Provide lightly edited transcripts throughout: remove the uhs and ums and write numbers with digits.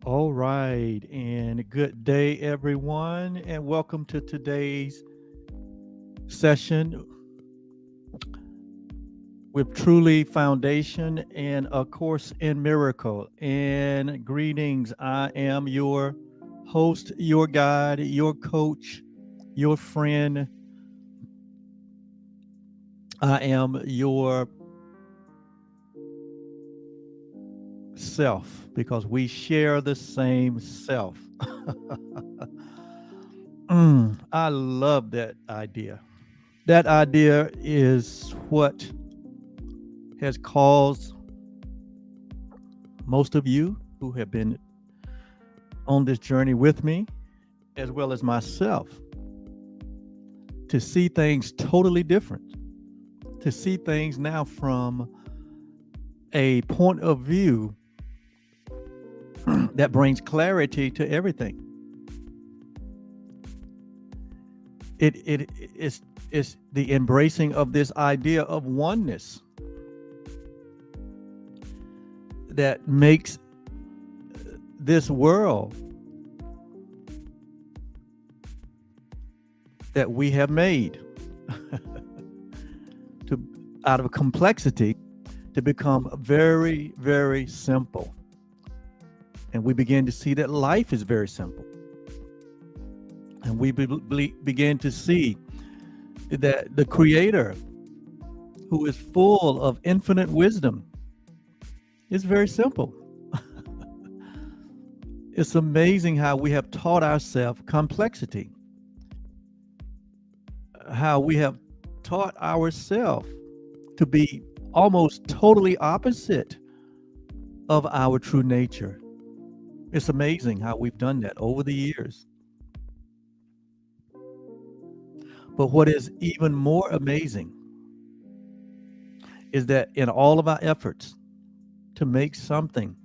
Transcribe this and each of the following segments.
All right, and good day, everyone, and welcome to today's session with Truly Foundation and A Course in Miracle. And greetings, I am your host, your guide, your coach, your friend. I am your self because we share the same self. I love that idea. That idea is what has caused most of you who have been on this journey with me, as well as myself, to see things totally different, to see things now from a point of view that brings clarity to everything. It's the embracing of this idea of oneness that makes this world that we have made to out of complexity to become very, very simple. And we begin to see that life is very simple. And we begin to see that the Creator, who is full of infinite wisdom, is very simple. It's amazing how we have taught ourselves complexity, how we have taught ourselves to be almost totally opposite of our true nature. It's amazing how we've done that over the years. But what is even more amazing is that in all of our efforts to make something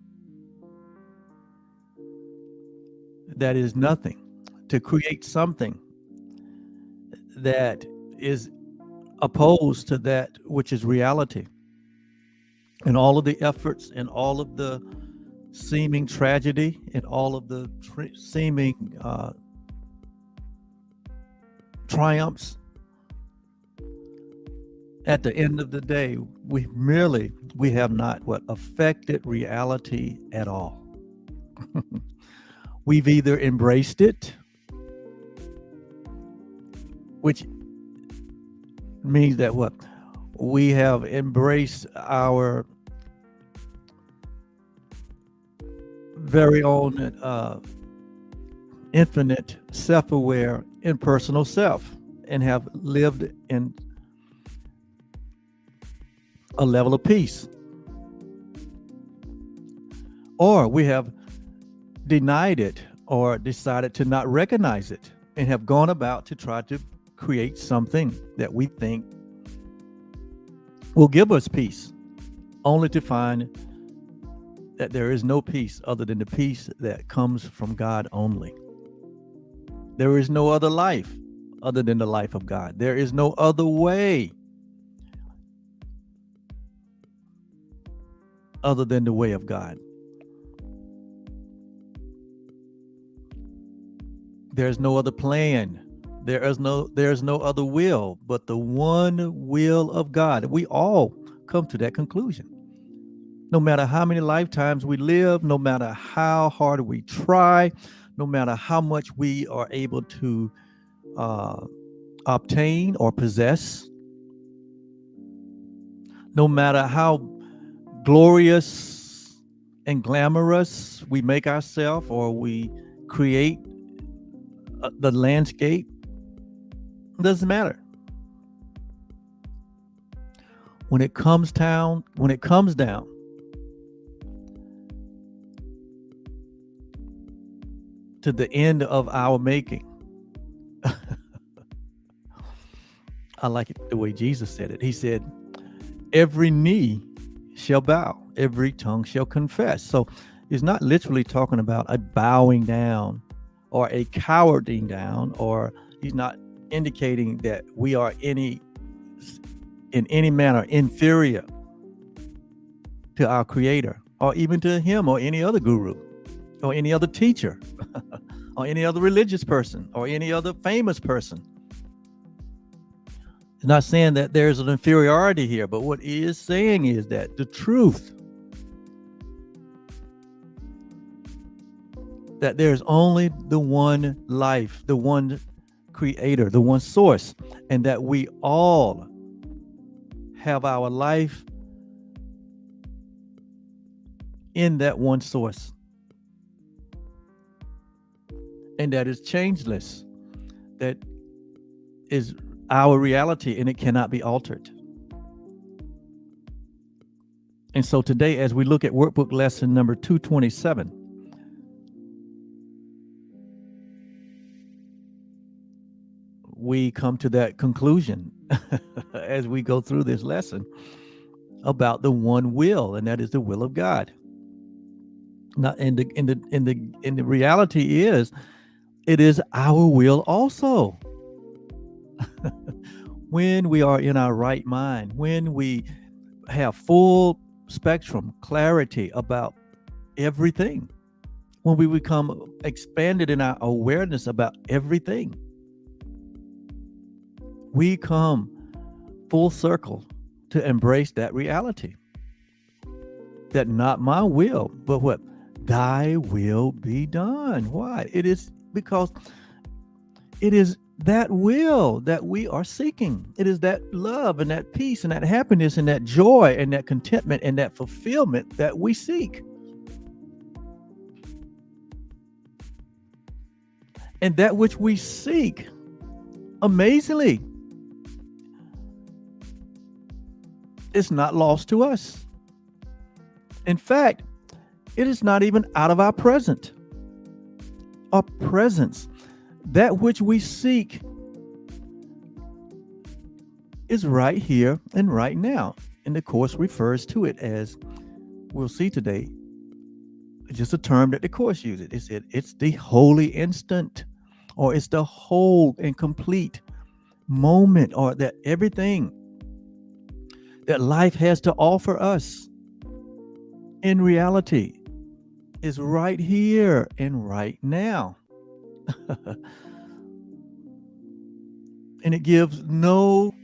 that is nothing, to create something that is opposed to that which is reality, and all of the efforts and all of the seeming tragedy and all of the seeming triumphs, at the end of the day, we have not affected reality at all. We've either embraced it, which means that we have embraced our very own infinite self-aware impersonal self and have lived in a level of peace, or we have denied it or decided to not recognize it and have gone about to try to create something that we think will give us peace, only to find that there is no peace other than the peace that comes from God only. There is no other life other than the life of God. There is no other way other than the way of God. There's no other plan. There's no other will but the one will of God. We all come to that conclusion. No matter how many lifetimes we live, no matter how hard we try, no matter how much we are able to obtain or possess, no matter how glorious and glamorous we make ourselves or we create the landscape, it doesn't matter. When it comes down to the end of our making, I like it the way Jesus said it. He said, every knee shall bow, every tongue shall confess. So it's not literally talking about a bowing down or a cowarding down, or he's not indicating that we are in any manner inferior to our Creator or even to him or any other guru. or any other teacher or any other religious person or any other famous person. It's not saying that there's an inferiority here, but what it is saying is that the truth, that there's only the one life, the one creator, the one source, and that we all have our life in that one source, and that is changeless, that is our reality, and it cannot be altered. And so today, as we look at workbook lesson number 227, we come to that conclusion as we go through this lesson about the one will, and that is the will of God. Now, and the reality is, it is our will also. When we are in our right mind, when we have full spectrum clarity about everything, when we become expanded in our awareness about everything, we come full circle to embrace that reality, that not my will, but what? Thy will be done. Why? It is because it is that will that we are seeking. It is that love and that peace and that happiness and that joy and that contentment and that fulfillment that we seek. And that which we seek, amazingly, is not lost to us. In fact, it is not even out of our presence. That which we seek is right here and right now. And the Course refers to it as, we'll see today, just a term that the Course uses. It said it's the holy instant, or it's the whole and complete moment, or that everything that life has to offer us in reality is right here and right now. And it gives no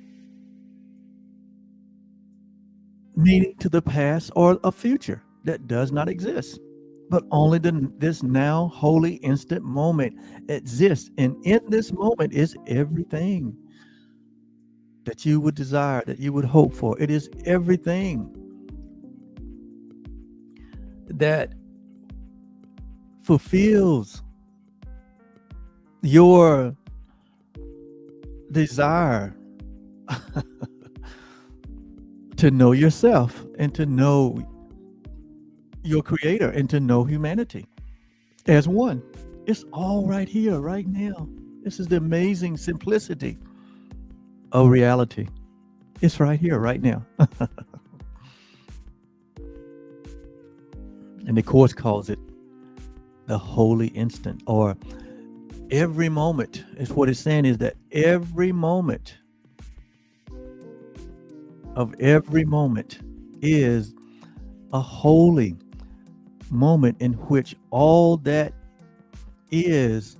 meaning to the past or a future that does not exist, but only this now holy instant moment exists. And in this moment is everything that you would desire, that you would hope for. It is everything that fulfills your desire to know yourself and to know your creator and to know humanity as one. It's all right here, right now. This is the amazing simplicity of reality. It's right here, right now. And the Course calls it the holy instant, or every moment. Is what it's saying is that every moment of every moment is a holy moment in which all that is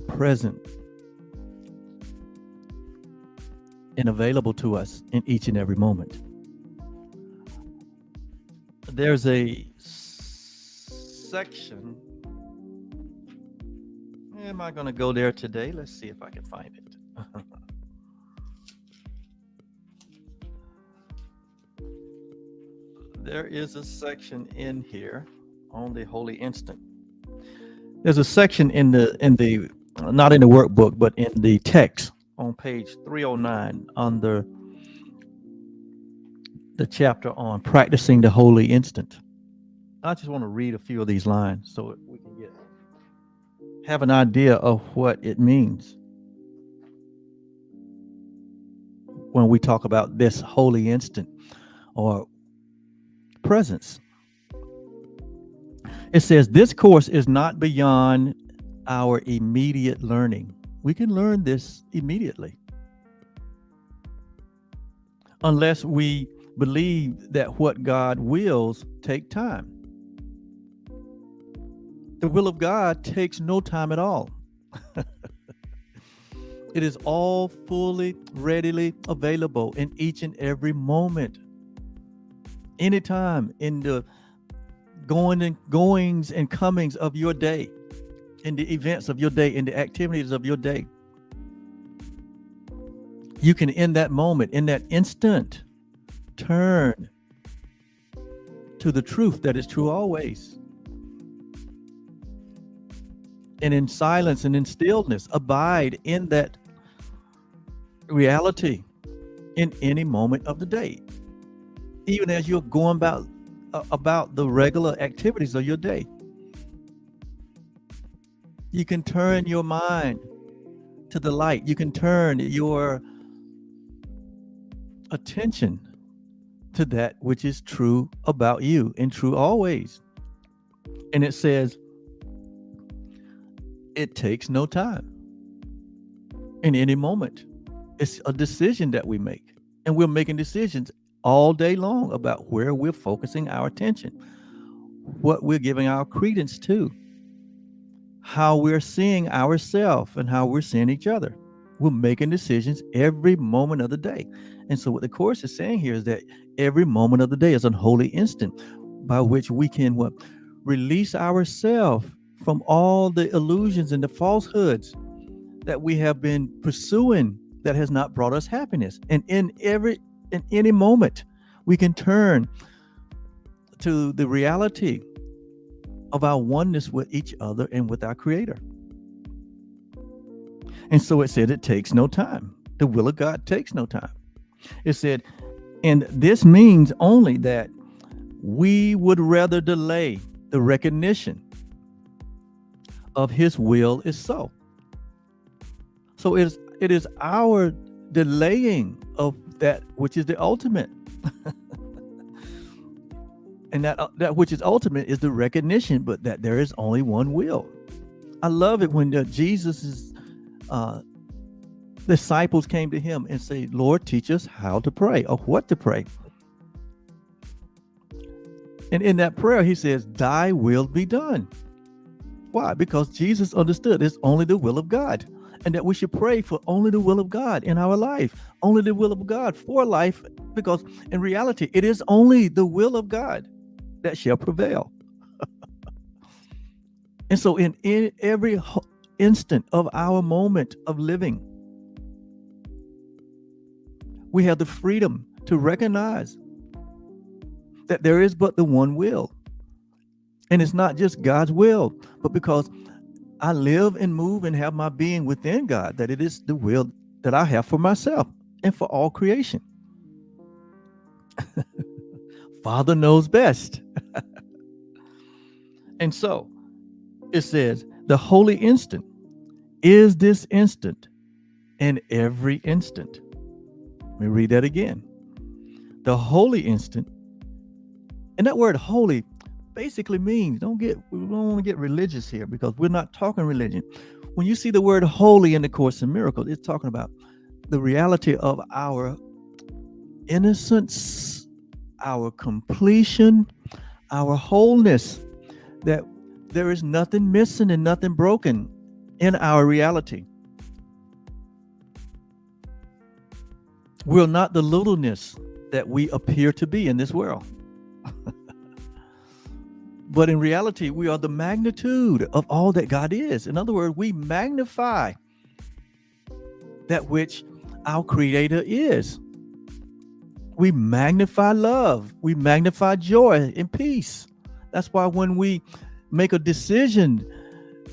present and available to us in each and every moment. There's a section. Am I going to go there today? Let's see if I can find it. There is a section in here on the holy instant. There's a section in the not in the workbook, but in the text on page 309 under the chapter on practicing the holy instant. I just want to read a few of these lines so we can have an idea of what it means when we talk about this holy instant or presence. It says, this course is not beyond our immediate learning. We can learn this immediately, unless we believe that what God wills take time. The will of God takes no time at all. It is all fully, readily available in each and every moment. Anytime in the goings and comings of your day, in the events of your day, in the activities of your day. You can, in that moment, in that instant, turn to the truth that is true always. And in silence and in stillness, abide in that reality in any moment of the day, even as you're going about the regular activities of your day. You can turn your mind to the light. You can turn your attention to that which is true about you and true always. And it says, it takes no time in any moment. It's a decision that we make. And we're making decisions all day long about where we're focusing our attention, what we're giving our credence to, how we're seeing ourselves and how we're seeing each other. We're making decisions every moment of the day. And so what the Course is saying here is that every moment of the day is an holy instant by which we can release ourselves from all the illusions and the falsehoods that we have been pursuing that has not brought us happiness. And in any moment, we can turn to the reality of our oneness with each other and with our Creator. And so it said it takes no time. The will of God takes no time. It said, and this means only that we would rather delay the recognition of His will is so. So it is our delaying of that which is the ultimate. And that which is ultimate is the recognition, but that there is only one will. I love it when Jesus' disciples came to Him and say, Lord, teach us how to pray or what to pray. And in that prayer, He says, thy will be done. Why? Because Jesus understood it's only the will of God, and that we should pray for only the will of God in our life, only the will of God for life, because in reality, it is only the will of God that shall prevail. And so in every instant of our moment of living, we have the freedom to recognize that there is but the one will. And it's not just God's will, but because I live and move and have my being within God, that it is the will that I have for myself and for all creation. Father knows best. And so it says, the holy instant is this instant and every instant. Let me read that again. The holy instant, and that word holy basically means, we don't want to get religious here because we're not talking religion. When you see the word holy in the Course in Miracles, it's talking about the reality of our innocence, our completion, our wholeness, that there is nothing missing and nothing broken in our reality. We're not the littleness that we appear to be in this world. But in reality, we are the magnitude of all that God is. In other words, we magnify that which our Creator is. We magnify love. We magnify joy and peace. That's why when we make a decision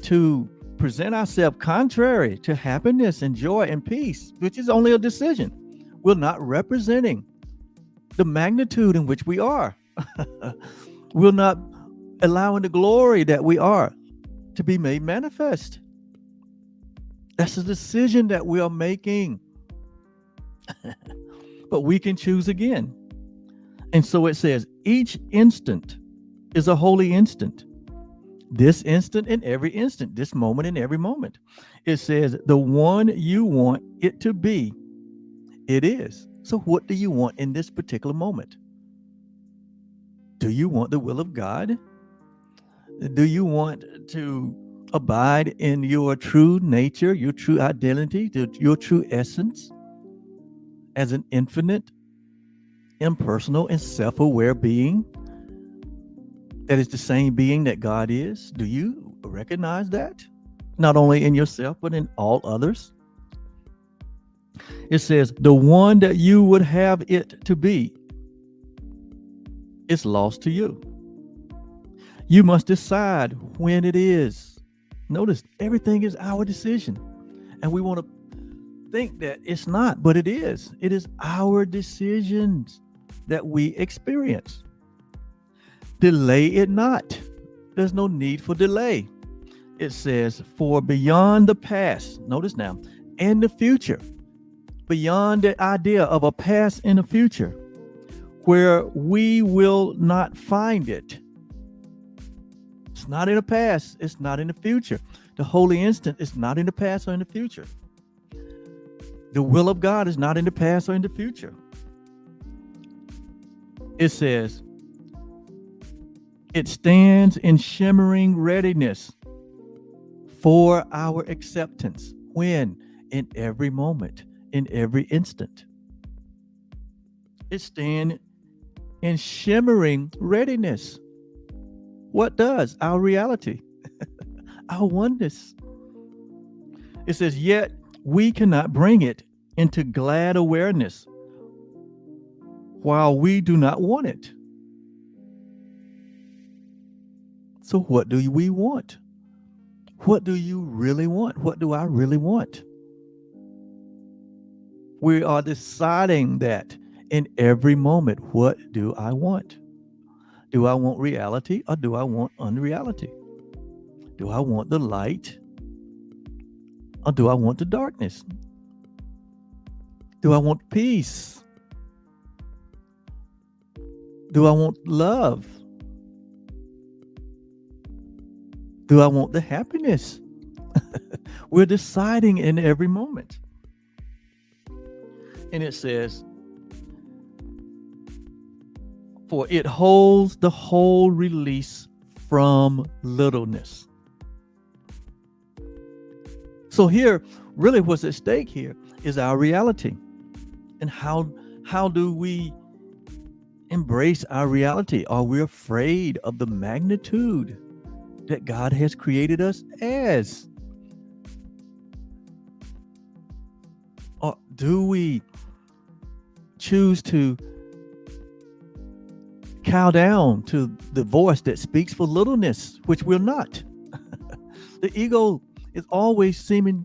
to present ourselves contrary to happiness and joy and peace, which is only a decision, we're not representing the magnitude in which we are. We're not allowing the glory that we are to be made manifest. That's a decision that we are making. But we can choose again. And so it says, each instant is a holy instant. This instant and every instant, this moment and every moment. It says, the one you want it to be, it is. So what do you want in this particular moment? Do you want the will of God? Do you want to abide in your true nature, your true identity, your true essence as an infinite, impersonal, and self aware being that is the same being that God is? Do you recognize that? Not only in yourself, but in all others? It says, the one that you would have it to be is lost to you. You must decide when it is. Notice everything is our decision. And we want to think that it's not, but it is. It is our decisions that we experience. Delay it not. There's no need for delay. It says, for beyond the past, notice now, and the future, beyond the idea of a past and a future, where we will not find it. It's not in the past. It's not in the future. The holy instant is not in the past or in the future. The will of God is not in the past or in the future. It says, it stands in shimmering readiness for our acceptance. When? In every moment, in every instant. It stands in shimmering readiness. What does? Our reality, our oneness. It says, yet we cannot bring it into glad awareness while we do not want it. So what do we want? What do you really want? What do I really want? We are deciding that in every moment. What do I want? Do I want reality or do I want unreality? Do I want the light or do I want the darkness? Do I want peace? Do I want love? Do I want the happiness? We're deciding in every moment. And it says, for it holds the whole release from littleness. So here, really what's at stake here is our reality. And how do we embrace our reality? Are we afraid of the magnitude that God has created us as? Or do we choose to cow down to the voice that speaks for littleness, which we're not? The ego is always seeming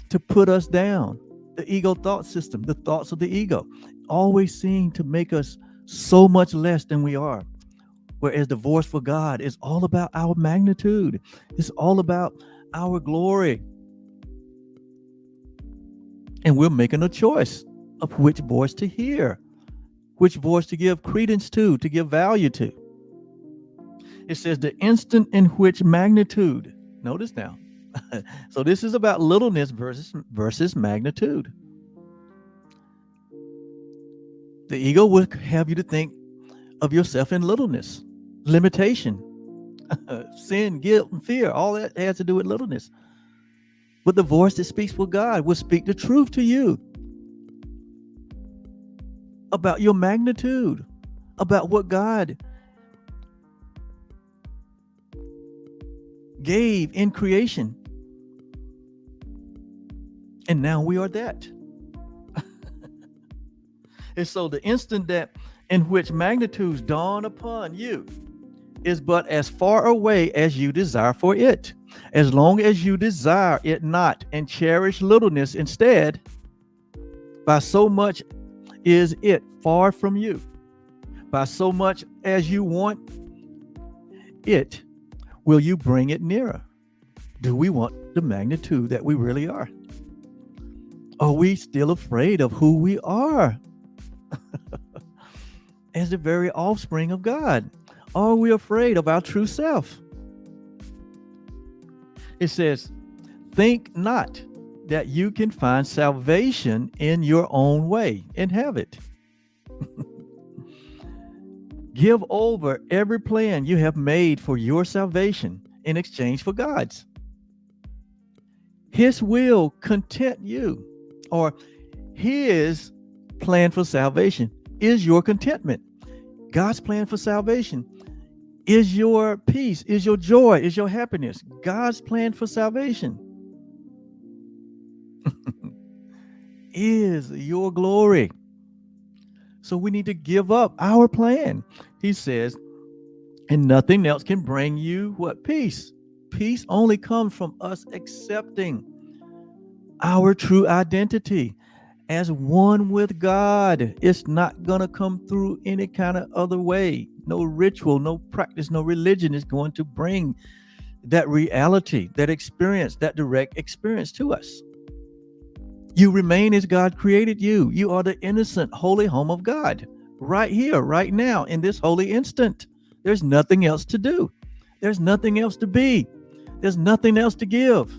to put us down. The ego thought system, the thoughts of the ego, always seem to make us so much less than we are. Whereas the voice for God is all about our magnitude. It's all about our glory. And we're making a choice of which voice to hear, which voice to give credence to give value to. It says the instant in which magnitude, notice now. So this is about littleness versus magnitude. The ego will have you to think of yourself in littleness, limitation, sin, guilt, and fear. All that has to do with littleness. But the voice that speaks for God will speak the truth to you about your magnitude, about what God gave in creation. And now we are that. And so the instant that in which magnitudes dawn upon you is but as far away as you desire for it. As long as you desire it not and cherish littleness instead, by so much is it far from you. By so much as you want it, will you bring it nearer? Do we want the magnitude that we really are? Are we still afraid of who we are as the very offspring of God? Are we afraid of our true self? It says, think not that you can find salvation in your own way and have it. Give over every plan you have made for your salvation in exchange for God's. His will content you, or His plan for salvation is your contentment. God's plan for salvation is your peace, is your joy, is your happiness. God's plan for salvation is your glory. So we need to give up our plan. He says, and nothing else can bring you what? Peace. Peace only comes from us accepting our true identity as one with God. It's not going to come through any kind of other way. No ritual, no practice, no religion is going to bring that reality, that experience, that direct experience to us. You remain as God created you. You are the innocent, holy home of God. Right here, right now, in this holy instant. There's nothing else to do. There's nothing else to be. There's nothing else to give.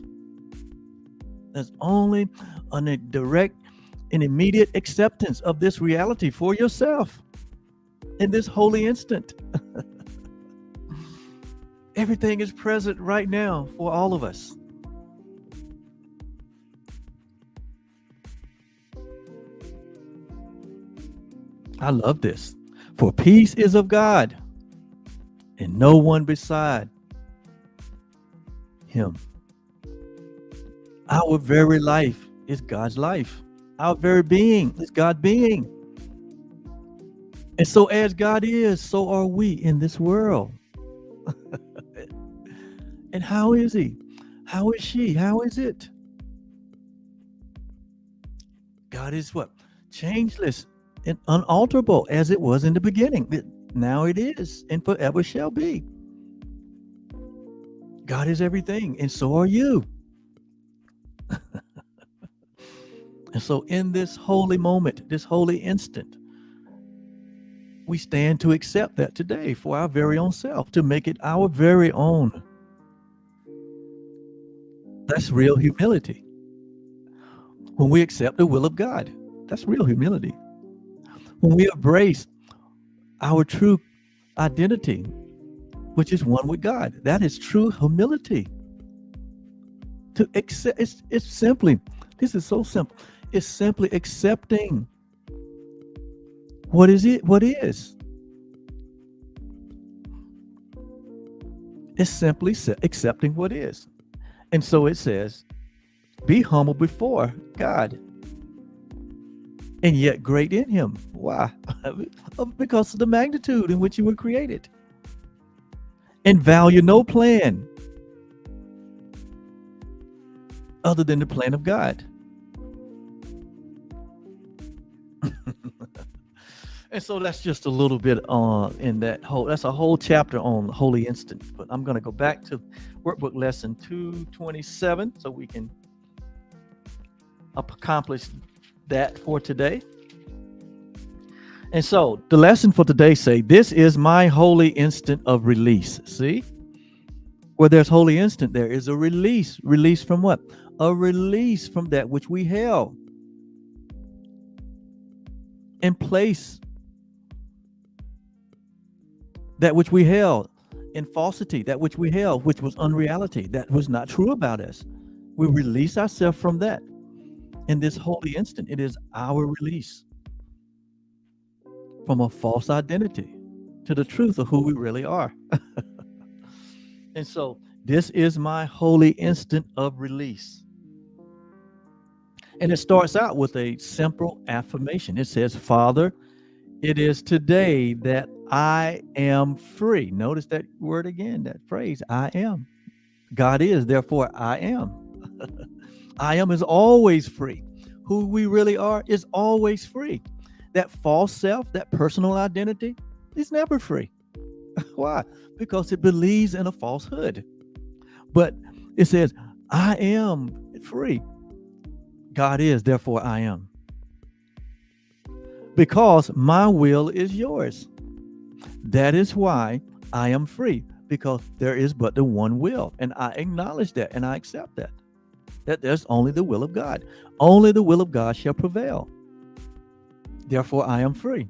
There's only a direct and immediate acceptance of this reality for yourself in this holy instant. Everything is present right now for all of us. I love this. For peace is of God, and no one beside Him. Our very life is God's life. Our very being is God's being. And so as God is, so are we in this world. And how is He? How is she? How is it? God is what? Changeless and unalterable as it was in the beginning. Now it is and forever shall be. God is everything, and so are you. And so in this holy moment, this holy instant, we stand to accept that today for our very own self, to make it our very own. That's real humility. When we accept the will of God, that's real humility. When we embrace our true identity, which is one with God, that is true humility. To accept, it's simply, this is so simple. It's simply accepting what is. It's simply accepting what is. And so it says, be humble before God, and yet great in Him. Why? Because of the magnitude in which you were created. And value no plan other than the plan of God. And so that's just a little bit in that whole, that's a whole chapter on the holy instant. But I'm going to go back to workbook lesson 227 so we can accomplish that for today. And so the lesson for today say, this is my holy instant of release. See, where there's holy instant, there is a release. Release from what? A release from that which we held in place. That which we held in falsity, that which we held, which was unreality, that was not true about us. We release ourselves from that. In this holy instant, it is our release from a false identity to the truth of who we really are. And so this is my holy instant of release. And it starts out with a simple affirmation. It says, Father, it is today that I am free. Notice that word again, that phrase, I am. God is, therefore I am. I am is always free. Who we really are is always free. That false self, that personal identity, is never free. Why? Because it believes in a falsehood. But it says, I am free. God is, therefore I am. Because my will is yours. That is why I am free, because there is but the one will. And I acknowledge that and I accept that. That there's only the will of God. Only the will of God shall prevail. Therefore, I am free.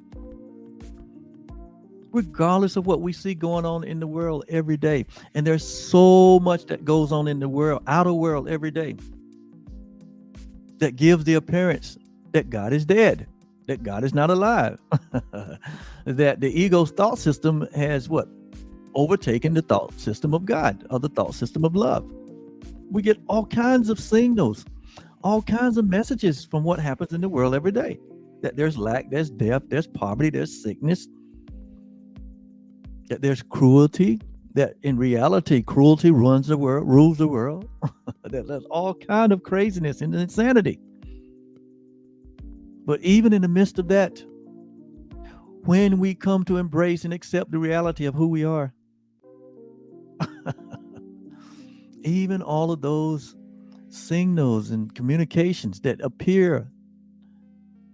regardless of what we see going on in the world every day. And there's so much that goes on in the world, outer world every day, that gives the appearance that God is dead, that God is not alive, that the ego's thought system has what? Overtaken the thought system of God, or the thought system of love. We get all kinds of signals, all kinds of messages from what happens in the world every day, that there's lack, there's death, there's poverty, there's sickness, that there's cruelty, that in reality cruelty rules the world, that there's all kind of craziness and insanity. But even in the midst of that, when we come to embrace and accept the reality of who we are, even all of those signals and communications that appear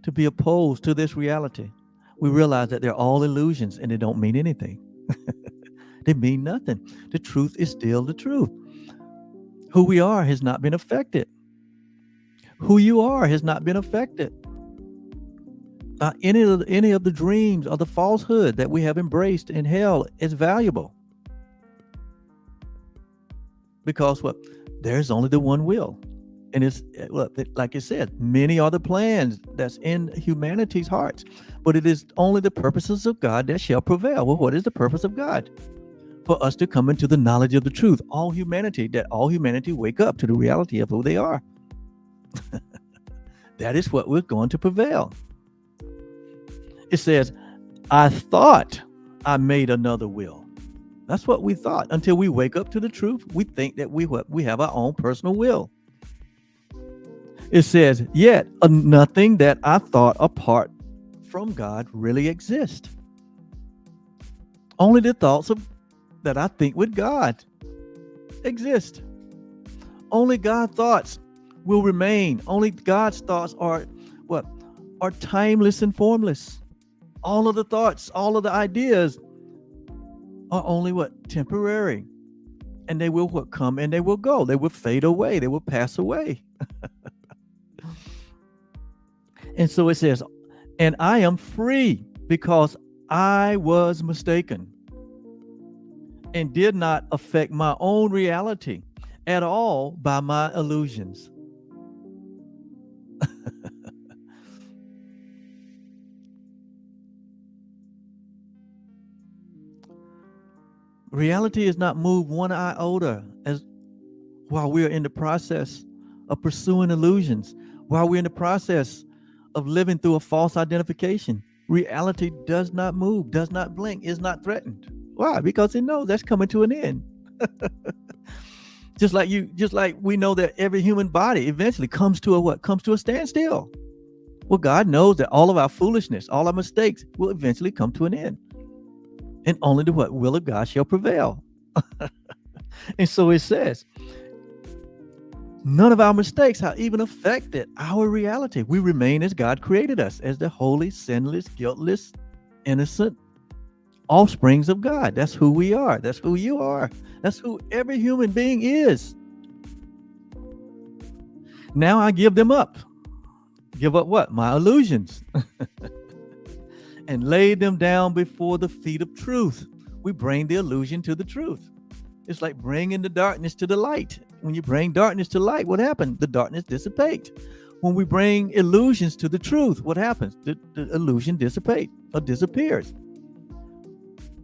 to be opposed to this reality, we realize that they're all illusions and they don't mean anything. They mean nothing. The truth is still the truth. Who we are has not been affected. Who you are has not been affected. Any of the dreams or the falsehood that we have embraced and held is valuable. Because what? There's only the one will. And it's, like it said, many are the plans that's in humanity's hearts, but it is only the purposes of God that shall prevail. Well, what is the purpose of God? For us to come into the knowledge of the truth. All humanity wake up to the reality of who they are. That is what we're going to prevail. It says, I thought I made another will. That's what we thought. Until we wake up to the truth, we think that we have our own personal will. It says, yet nothing that I thought apart from God really exists. Only the thoughts that I think with God exist. Only God's thoughts will remain. Only God's thoughts are timeless and formless. All of the thoughts, all of the ideas are only temporary. And they will come and they will go. They will fade away. They will pass away. And so it says, and I am free because I was mistaken and did not affect my own reality at all by my illusions. Reality is not moved one iota as while we are in the process of pursuing illusions, while we're in the process of living through a false identification. Reality does not move, does not blink, is not threatened. Why? Because it knows that's coming to an end. just like we know that every human body eventually comes to a standstill. Well, God knows that all of our foolishness, all our mistakes will eventually come to an end. And only the will of God shall prevail. And so it says, none of our mistakes have even affected our reality. We remain as God created us, as the holy, sinless, guiltless, innocent offsprings of God. That's who we are. That's who you are. That's who every human being is. Now I give them up. Give up what? My illusions. And lay them down before the feet of truth. We bring the illusion to the truth. It's like bringing the darkness to the light. When you bring darkness to light, what happens? The darkness dissipates. When we bring illusions to the truth, what happens? The illusion dissipates or disappears.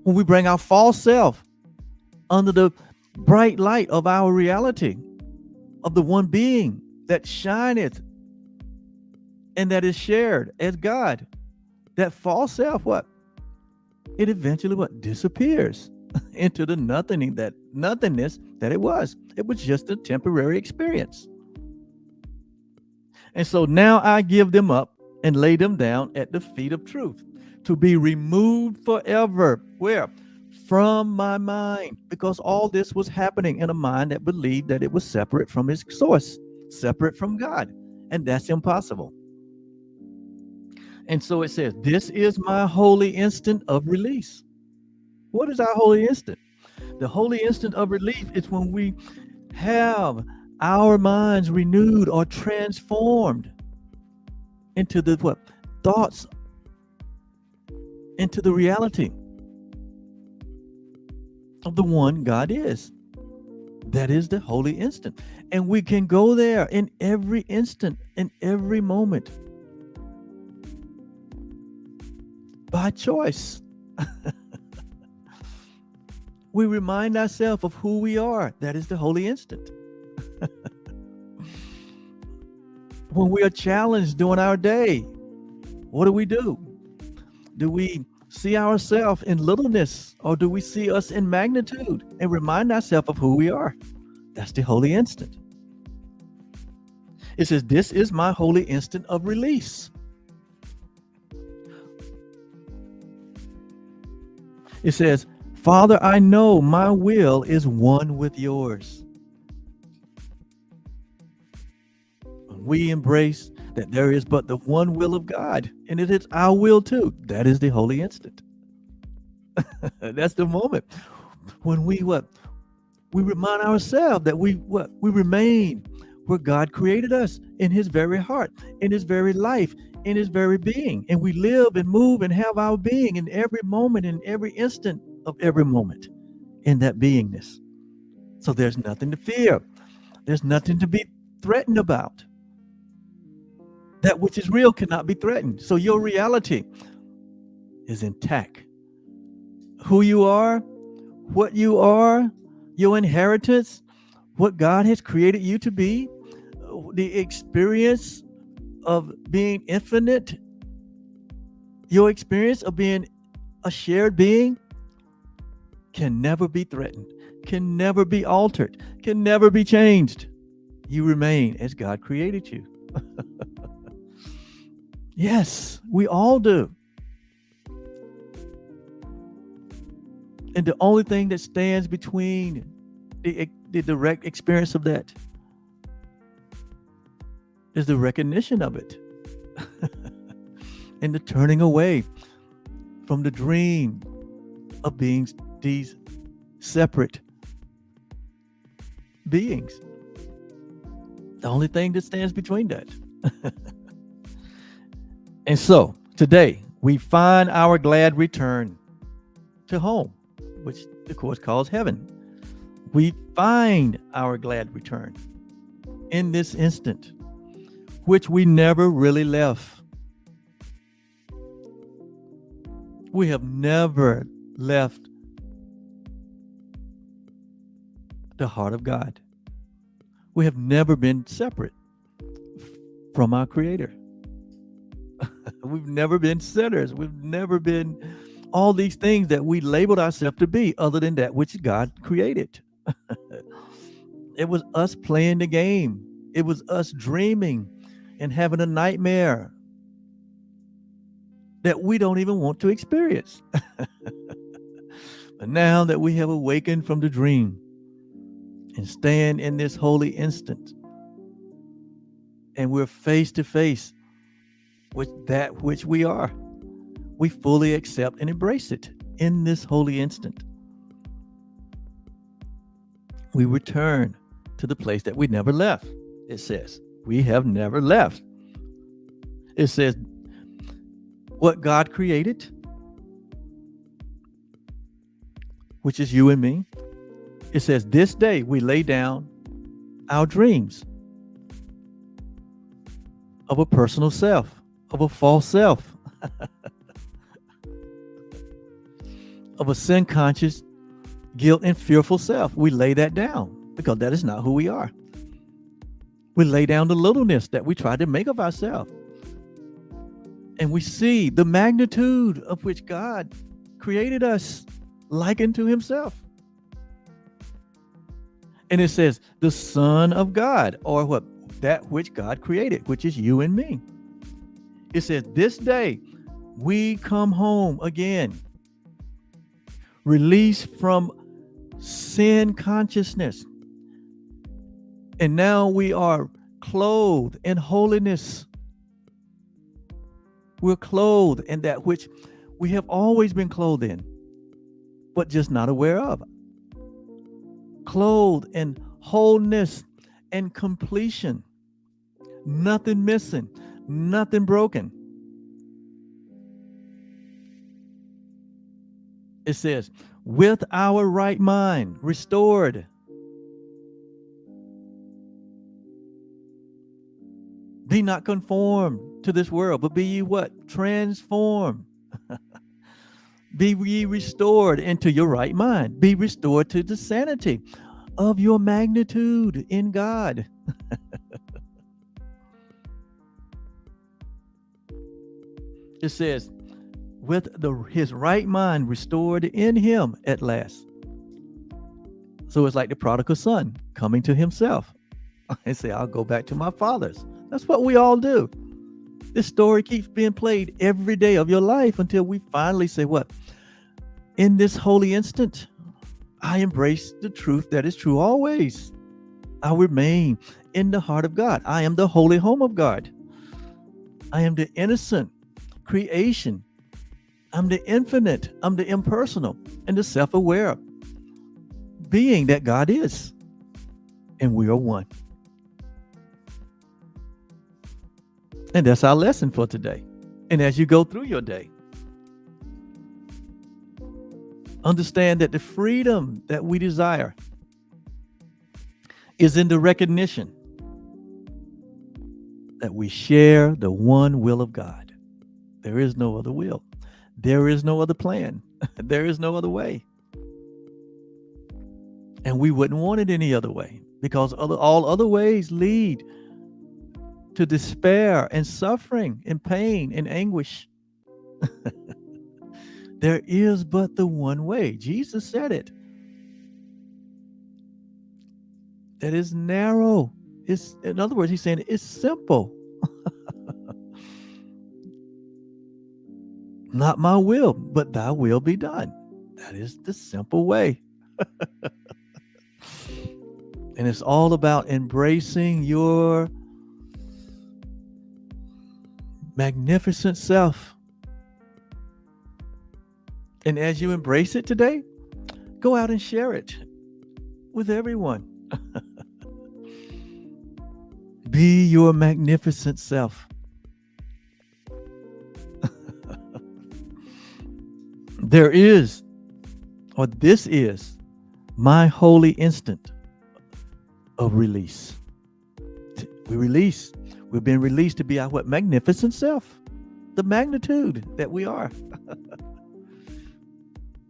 When we bring our false self under the bright light of our reality, of the one being that shineth and that is shared as God, that false self, it eventually disappears into the nothingness that it was. It was just a temporary experience. And so now I give them up and lay them down at the feet of truth to be removed forever. Where? From my mind. Because all this was happening in a mind that believed that it was separate from its source, separate from God. And that's impossible. And so it says, this is my holy instant of release. What is our holy instant? The holy instant of relief is when we have our minds renewed or transformed into the thoughts, into the reality of the one God is. That is the holy instant. And we can go there in every instant, in every moment, by choice. We remind ourselves of who we are. That is the holy instant. When we are challenged during our day, what do? Do we see ourselves in littleness, or do we see us in magnitude and remind ourselves of who we are? That's the holy instant. It says, this is my holy instant of release. It says, Father, I know my will is one with yours. We embrace that there is but the one will of God, and it is our will too. That is the holy instant. That's the moment when we remind ourselves that we remain where God created us, in his very heart, in his very life, in his very being, and we live and move and have our being in every moment, in every instant of every moment, in that beingness. So there's nothing to fear. There's nothing to be threatened about. That which is real cannot be threatened. So your reality is intact. Who you are, what you are, your inheritance, what God has created you to be, the experience of being infinite, your experience of being a shared being can never be threatened, can never be altered, can never be changed. You remain as God created you. Yes, we all do. And the only thing that stands between the direct experience of that is the recognition of it and the turning away from the dream of being these separate beings. The only thing that stands between that. And so today we find our glad return to home, which the Course calls heaven. We find our glad return in this instant, which we never really left. We have never left the heart of God. We have never been separate from our Creator. We've never been sinners. We've never been all these things that we labeled ourselves to be, other than that which God created. It was us playing the game. It was us dreaming and having a nightmare that we don't even want to experience. But now that we have awakened from the dream and stand in this holy instant, and we're face to face with that which we are, we fully accept and embrace it in this holy instant. We return to the place that we never left. It says, we have never left. It says, what God created, which is you and me. It says, this day we lay down our dreams of a personal self, of a false self, of a sin-conscious, guilt and fearful self. We lay that down because that is not who we are. We lay down the littleness that we try to make of ourselves. And we see the magnitude of which God created us likened to himself. And it says, the Son of God, or what? That which God created, which is you and me. It says, this day we come home again, released from sin consciousness. And now we are clothed in holiness. We're clothed in that which we have always been clothed in, but just not aware of. Clothed in wholeness and completion. Nothing missing, nothing broken. It says, with our right mind restored. Be not conformed to this world, but be ye what? Transformed. Be ye restored into your right mind. Be restored to the sanity of your magnitude in God. It says, with his right mind restored in him at last. So it's like the prodigal son coming to himself and say, I'll go back to my father's. That's what we all do. This story keeps being played every day of your life until we finally say, what? In this holy instant, I embrace the truth that is true always. I remain in the heart of God. I am the holy home of God. I am the innocent creation. I'm the infinite. I'm the impersonal and the self-aware being that God is. And we are one. And that's our lesson for today. And as you go through your day, understand that the freedom that we desire is in the recognition that we share the one will of God. There is no other will. There is no other plan. There is no other way. And we wouldn't want it any other way, because all other ways lead to despair and suffering and pain and anguish. There is but the one way. Jesus said it. That is narrow. In other words, he's saying it's simple. Not my will, but thy will be done. That is the simple way. And it's all about embracing your magnificent self. And as you embrace it today, go out and share it with everyone. Be your magnificent self. This is my holy instant of release. We've been released to be our what? Magnificent self. The magnitude that we are.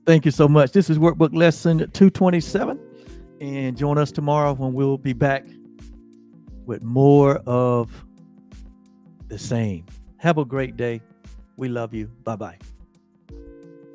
Thank you so much. This is Workbook Lesson 227. And join us tomorrow when we'll be back with more of the same. Have a great day. We love you. Bye-bye.